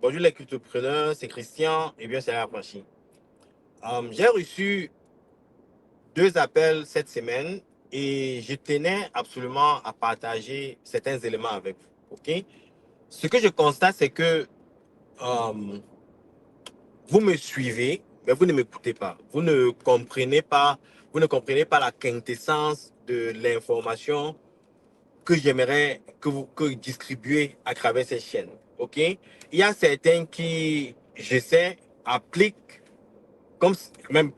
Bonjour les cryptopreneurs, c'est Christian et bien c'est Apache. J'ai reçu deux appels cette semaine et je tenais absolument à partager certains éléments avec vous. Ok? Ce que je constate, c'est que euh, vous me suivez, mais vous ne m'écoutez pas. Vous ne comprenez pas la quintessence de l'information que j'aimerais que vous distribuez à travers ces chaînes. Ok? Il y a certains qui, je sais, appliquent comme même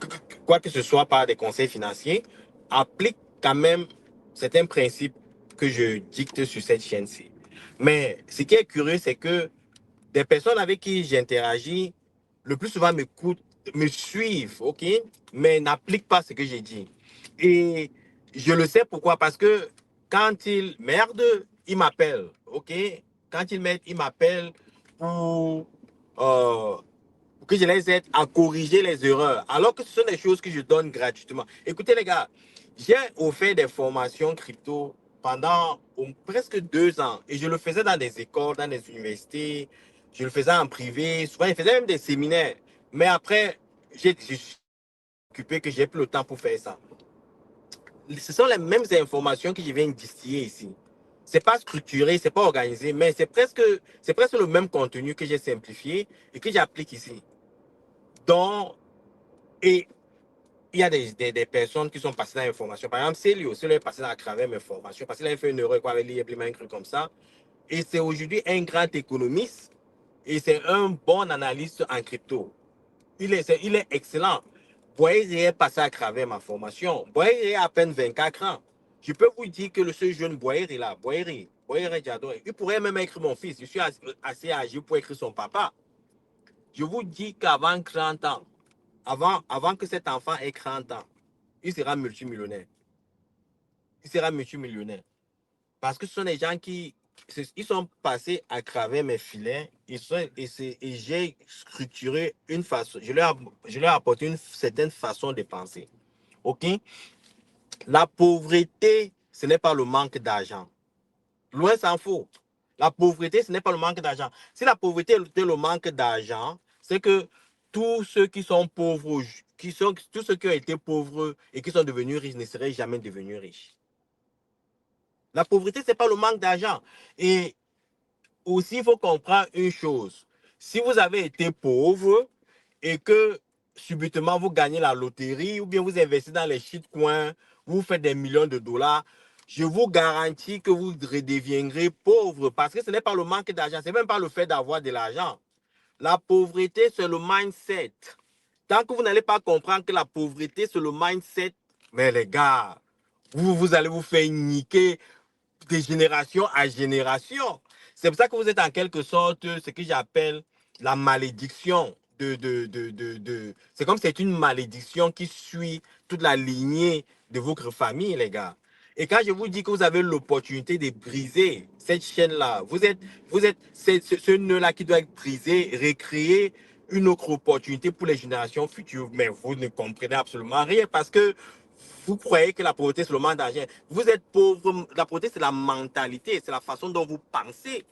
quoi que ce soit par des conseils financiers, applique quand même certains principes que je dicte sur cette chaîne-ci. Mais ce qui est curieux, c'est que des personnes avec qui j'interagis, le plus souvent m'écoutent, me suivent, ok, mais n'appliquent pas ce que j'ai dit. Et je le sais pourquoi, parce que quand ils merdent, ils m'appellent, ok. Quand ils merdent, ils m'appellent pour euh, que je les aide à corriger les erreurs, alors que ce sont des choses que je donne gratuitement. Écoutez les gars, j'ai offert des formations crypto pendant presque 2 ans et je le faisais dans des écoles, dans des universités, je le faisais en privé, souvent je faisais même des séminaires. Mais après, je suis occupé que j'ai plus le temps pour faire ça. Ce sont les mêmes informations que je viens de distiller ici. C'est pas structuré, c'est pas organisé, mais c'est presque le même contenu que j'ai simplifié et que j'applique ici. Donc, et il y a des personnes qui sont passées dans l'information. Par exemple, c'est lui aussi, il est passé à travers mes formations parce qu'il a fait une erreur, quoi, avec un truc comme ça. Et c'est aujourd'hui un grand économiste et c'est un bon analyste en crypto. Il est excellent. Boyer est passé à travers ma formation. Boyer a à peine 24 ans. Je peux vous dire que ce jeune Boyer est là. Boyer, j'adore. Il pourrait même écrire mon fils. Je suis assez âgé pour écrire son papa. Je vous dis qu'avant 30 ans, avant que cet enfant ait 30 ans, il sera multimillionnaire. Il sera multimillionnaire. Parce que ce sont des gens qui ils sont passés à travers mes filets et j'ai structuré une façon, je leur ai apporté une certaine façon de penser. OK? La pauvreté, ce n'est pas le manque d'argent. Loin s'en faut. La pauvreté, ce n'est pas le manque d'argent. Si la pauvreté était le manque d'argent, c'est que tous ceux qui sont pauvres, tous ceux qui ont été pauvres et qui sont devenus riches ne seraient jamais devenus riches. La pauvreté, ce n'est pas le manque d'argent. Et aussi, il faut comprendre une chose. Si vous avez été pauvre et que subitement vous gagnez la loterie ou bien vous investissez dans les shitcoins, vous faites des millions de dollars, je vous garantis que vous redeviendrez pauvre parce que ce n'est pas le manque d'argent, ce n'est même pas le fait d'avoir de l'argent. La pauvreté, c'est le mindset. Tant que vous n'allez pas comprendre que la pauvreté, c'est le mindset, mais les gars, vous allez vous faire niquer de génération à génération. C'est pour ça que vous êtes en quelque sorte ce que j'appelle la malédiction c'est comme si c'est une malédiction qui suit toute la lignée de votre famille, les gars. Et quand je vous dis que vous avez l'opportunité de briser cette chaîne-là, vous êtes ce nœud-là qui doit être brisé, recréer une autre opportunité pour les générations futures. Mais vous ne comprenez absolument rien parce que vous croyez que la pauvreté, c'est le manque d'argent. Vous êtes pauvre. La pauvreté, c'est la mentalité, c'est la façon dont vous pensez.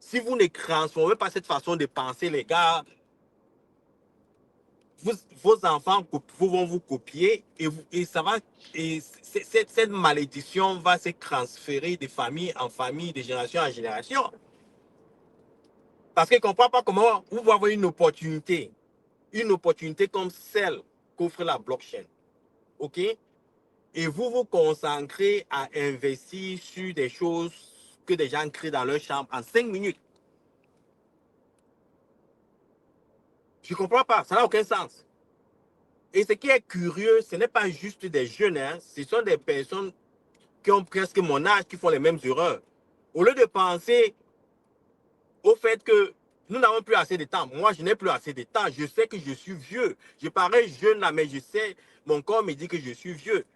Si vous ne transformez pas cette façon de penser, les gars, vos enfants vont vous copier et ça va. Et cette malédiction va se transférer de famille en famille, de génération en génération. Parce qu'ils ne comprennent pas comment vous pouvez avoir une opportunité comme celle qu'offre la blockchain. OK? Et vous vous concentrez à investir sur des choses que des gens créent dans leur chambre en 5 minutes. Je ne comprends pas, ça n'a aucun sens. Et ce qui est curieux, ce n'est pas juste des jeunes, hein, ce sont des personnes qui ont presque mon âge qui font les mêmes erreurs. Au lieu de penser au fait que nous n'avons plus assez de temps, moi je n'ai plus assez de temps, je sais que je suis vieux. Je parais jeune là, mais je sais, mon corps me dit que je suis vieux.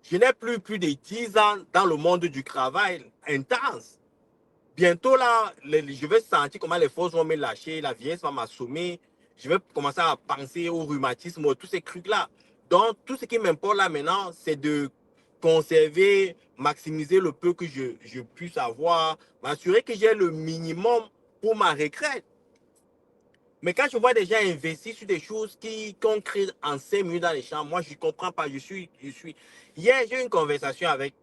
Je n'ai plus de 10 ans dans le monde du travail intense. Bientôt là, je vais sentir comment les forces vont me lâcher, la vieillesse va m'assommer. Je vais commencer à penser au rhumatisme, tous ces trucs-là. Donc, tout ce qui m'importe là maintenant, c'est de conserver, maximiser le peu que je puisse avoir, m'assurer que j'ai le minimum pour ma retraite. Mais quand je vois des gens investir sur des choses qu'on crée en 5 minutes dans les champs, moi, je ne comprends pas. Hier, j'ai eu une conversation avec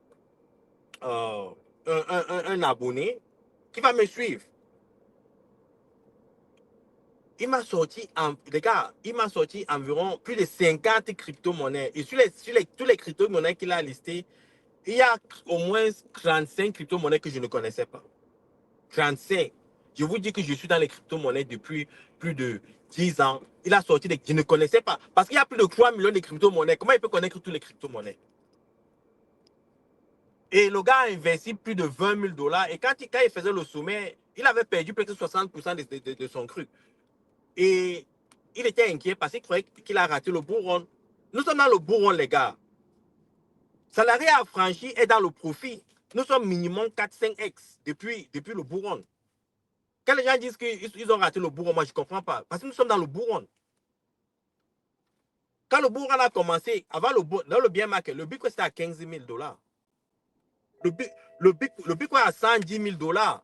euh, un abonné qui va me suivre. Les gars, il m'a sorti environ plus de 50 crypto-monnaies. Et tous les crypto-monnaies qu'il a listées, il y a au moins 35 crypto-monnaies que je ne connaissais pas. 35. Je vous dis que je suis dans les crypto-monnaies depuis plus de 10 ans. Il a sorti je ne connaissais pas. Parce qu'il y a plus de 3 millions de crypto-monnaies. Comment il peut connaître toutes les crypto-monnaies? Et le gars a investi plus de 20 000 dollars. Et quand il faisait le sommet, il avait perdu presque 60% de son truc. Et il était inquiet parce qu'il croyait qu'il a raté le bourron. Nous sommes dans le bourron, les gars. Salarié affranchi est dans le profit. Nous sommes minimum 4-5x depuis le bourron. Quand les gens disent qu'ils ont raté le bourron, moi je ne comprends pas. Parce que nous sommes dans le bourron. Quand le bourron a commencé, avant dans le bien market, le Bitcoin c'était à 15 000 dollars. Le Bitcoin à 110 000 dollars.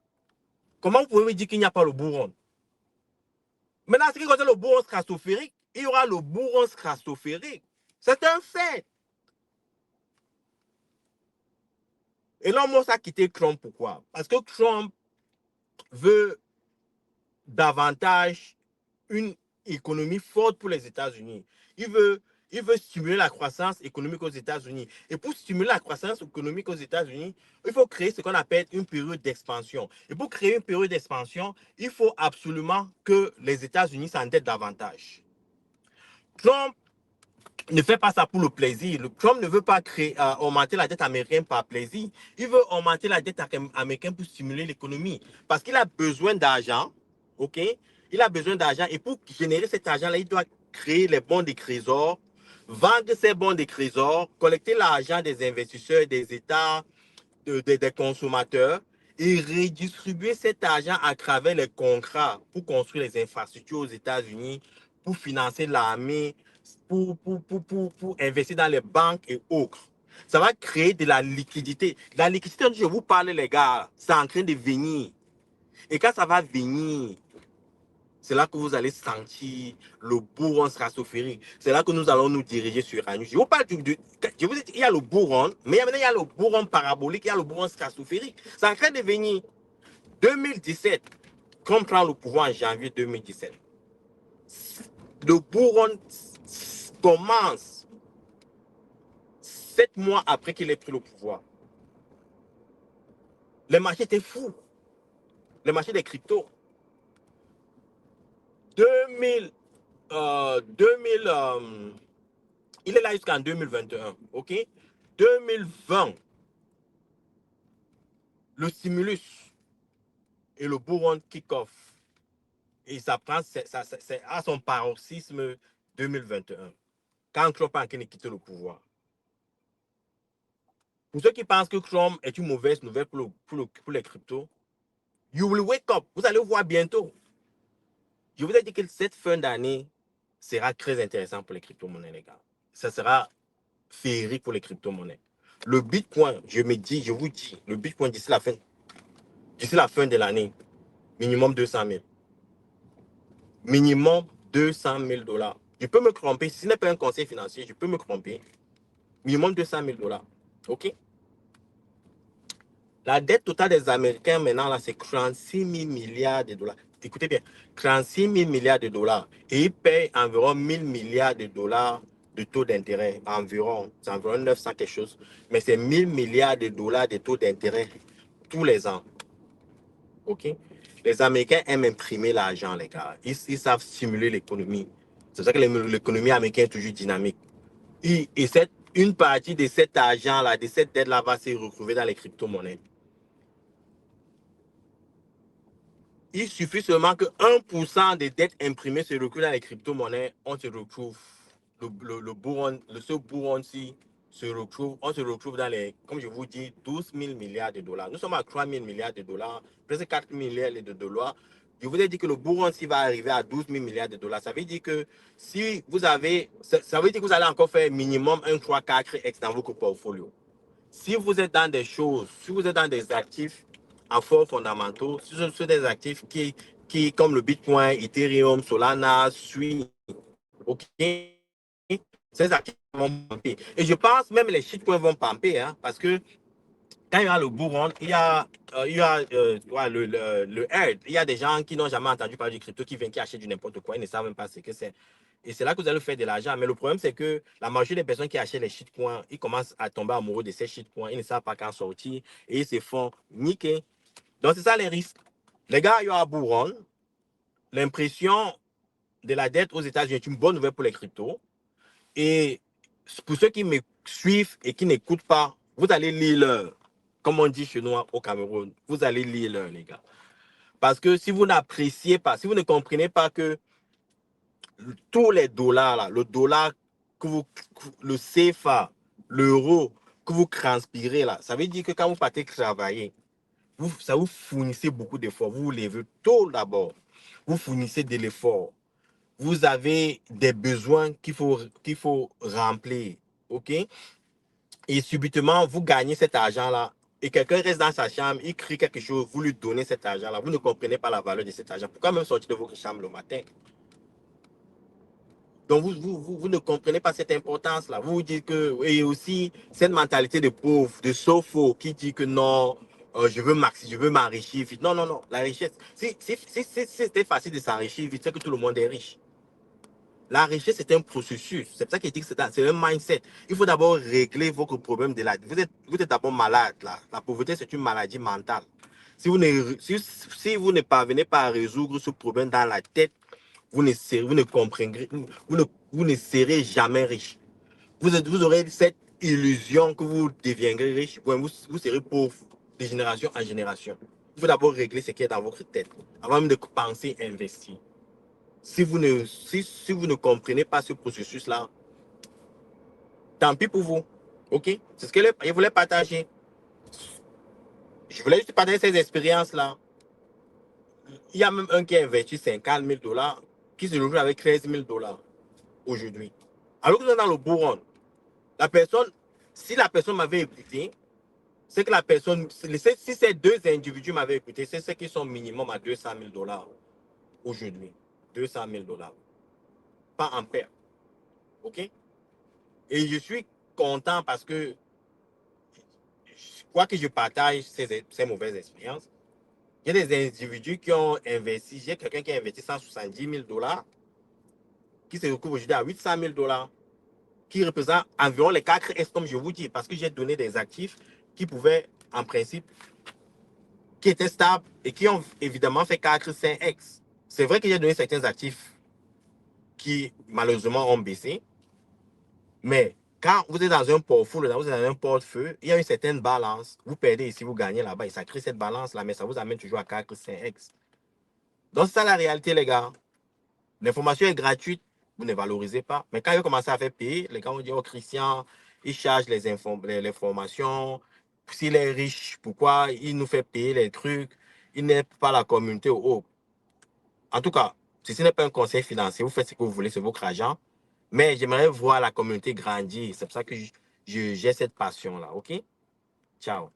Comment vous pouvez me dire qu'il n'y a pas le bourron? Maintenant, ce qui concerne le bourron stratosphérique, il y aura le bourron stratosphérique. C'est un fait. Et là, moi, ça a quitté Trump. Pourquoi? Parce que Trump veut davantage une économie forte pour les États-Unis. Il veut stimuler la croissance économique aux États-Unis. Et pour stimuler la croissance économique aux États-Unis, il faut créer ce qu'on appelle une période d'expansion. Et pour créer une période d'expansion, il faut absolument que les États-Unis s'endettent davantage. Trump ne fait pas ça pour le plaisir. Trump ne veut pas augmenter la dette américaine par plaisir. Il veut augmenter la dette américaine pour stimuler l'économie. Parce qu'il a besoin d'argent, OK? Il a besoin d'argent et pour générer cet argent-là, il doit créer les bons des trésors, vendre ces bons des trésors, collecter l'argent des investisseurs, des États, des consommateurs et redistribuer cet argent à travers les contrats pour construire les infrastructures aux États-Unis, pour financer l'armée, pour investir dans les banques et autres. Ça va créer de la liquidité. La liquidité dont je vous parle, les gars, c'est en train de venir. Et quand ça va venir, c'est là que vous allez sentir le bourron stratosphérique. C'est là que nous allons nous diriger sur Anus. Je vous parle je vous dis, il y a le bourron, mais maintenant il y a le bourron parabolique, il y a le bourron stratosphérique. C'est en train de venir. 2017, Trump prend le pouvoir en janvier 2017. Le bourron commence 7 mois après qu'il ait pris le pouvoir. Les marchés étaient fous. Les marchés des cryptos. 2000, il est là jusqu'en 2021, OK? 2020, le stimulus et le bourron kick-off. Et ça prend, c'est à son paroxysme 2021, quand Trump a quitté le pouvoir. Pour ceux qui pensent que Trump est une mauvaise nouvelle pour les cryptos, you will wake up. Vous allez voir bientôt. Je vous ai dit que cette fin d'année sera très intéressant pour les crypto-monnaies, les gars. Ça sera féerique pour les crypto-monnaies. Le Bitcoin, je vous dis, le Bitcoin d'ici la fin de l'année, minimum 200 000. Minimum 200 000 dollars. Je peux me tromper. Si ce n'est pas un conseil financier, je peux me tromper. Minimum 200 000 dollars. OK? La dette totale des Américains maintenant, là, c'est 36 000 milliards de dollars. Écoutez bien, 36 000 milliards de dollars. Et ils payent environ 1 000 milliards de dollars de taux d'intérêt. Environ, c'est environ 900 quelque chose. Mais c'est 1 000 milliards de dollars de taux d'intérêt tous les ans. OK? Les Américains aiment imprimer l'argent, les gars. Ils savent stimuler l'économie. C'est pour ça que l'économie américaine est toujours dynamique. Et une partie de cet argent-là, de cette dette-là, va se retrouver dans les crypto-monnaies. Il suffit seulement que 1% des dettes imprimées se retrouvent dans les crypto-monnaies. On se retrouve, ce bourron-ci on se retrouve dans les, comme je vous dis, 12 000 milliards de dollars. Nous sommes à 3 000 milliards de dollars, presque 4 000 milliards de dollars. Je vous ai dit que le bourron-ci va arriver à 12 000 milliards de dollars. Ça veut dire que si vous avez, ça veut dire que vous allez encore faire minimum 1, 3, 4x dans votre portfolio. Si vous êtes dans des choses, si vous êtes dans des actifs en forts fondamentaux, si ce sont des actifs qui qui, comme le Bitcoin, Ethereum, Solana, Sui, ok, ces actifs vont pamper. Et je pense même les shitcoins vont pamper, hein, parce que quand il y a le bull run, ouais, le herd. Il y a des gens qui n'ont jamais entendu parler du crypto, qui viennent, qui achètent du n'importe quoi, ils ne savent même pas ce que c'est. Et c'est là que vous allez faire de l'argent. Mais le problème, c'est que la majorité des personnes qui achètent les shitcoins, ils commencent à tomber amoureux de ces shitcoins, ils ne savent pas quand sortir et ils se font niquer. Donc, c'est ça les risques. Les gars, il y a un bull run. L'impression de la dette aux États-Unis est une bonne nouvelle pour les cryptos. Et pour ceux qui me suivent et qui n'écoutent pas, vous allez lire l'heure. Comme on dit chez nous au Cameroun, vous allez lire l'heure, les gars. Parce que si vous n'appréciez pas, si vous ne comprenez pas que tous les dollars, là, le dollar, le CFA, l'euro que vous transpirez, là, ça veut dire que quand vous partez travailler, ça vous fournissez beaucoup d'efforts. Vous vous levez tôt d'abord. Vous fournissez de l'effort. Vous avez des besoins qu'il faut remplir. OK? Et subitement, vous gagnez cet argent-là. Et quelqu'un reste dans sa chambre, il crie quelque chose, vous lui donnez cet argent-là. Vous ne comprenez pas la valeur de cet argent. Pourquoi même sortir de votre chambre le matin? Donc, vous ne comprenez pas cette importance-là. Vous vous dites que, et aussi, cette mentalité de pauvre, de SOFO, qui dit que non, je veux m'enrichir vite. Non, non, non. La richesse, si c'était facile de s'enrichir vite, c'est que tout le monde est riche. La richesse, c'est un processus. C'est pour ça qu'il dit que c'est un mindset. Il faut d'abord régler votre problème de la... Vous êtes d'abord malade, là. La pauvreté, c'est une maladie mentale. Si vous ne parvenez pas à résoudre ce problème dans la tête, vous ne comprendrez, vous ne serez jamais riche. Vous aurez cette illusion que vous deviendrez riche. Vous serez pauvre de génération en génération. Il faut d'abord régler ce qui est dans votre tête avant même de penser investir. Si vous ne comprenez pas ce processus-là, tant pis pour vous. OK? C'est ce que je voulais partager. Je voulais juste partager ces expériences-là. Il y a même un qui a investi 50 000 dollars, qui se retrouve avec 13 000 dollars aujourd'hui. Alors que nous sommes dans le bourron, la personne, si la personne m'avait écouté, c'est que la personne, si ces deux individus m'avaient écouté, c'est ceux qui sont minimum à 200 000 dollars aujourd'hui. 200 000 dollars. Pas en perte. OK? Et je suis content parce que, quoi que je partage ces mauvaises expériences, il y a des individus qui ont investi. J'ai quelqu'un qui a investi 170 000 dollars, qui se retrouve aujourd'hui à 800 000 dollars, qui représente environ les 4S, comme je vous dis, parce que j'ai donné des actifs qui pouvaient, en principe, qui étaient stables et qui ont évidemment fait 4, 5X. C'est vrai que j'ai donné certains actifs qui, malheureusement, ont baissé, mais quand vous êtes dans un portfolio, vous êtes dans un portefeuille, il y a une certaine balance. Vous perdez ici, vous gagnez là-bas, et ça crée cette balance-là, mais ça vous amène toujours à 4, 5X. Donc, c'est ça la réalité, les gars. L'information est gratuite, vous ne valorisez pas. Mais quand ils commencent à faire payer, les gars vont dire, oh, Christian, il charge les formations. S'il est riche, pourquoi il nous fait payer les trucs? Il n'aide pas la communauté. Oh. En tout cas, ceci n'est pas un conseil financier. Vous faites ce que vous voulez, c'est votre argent. Mais j'aimerais voir la communauté grandir. C'est pour ça que j'ai cette passion-là. OK? Ciao.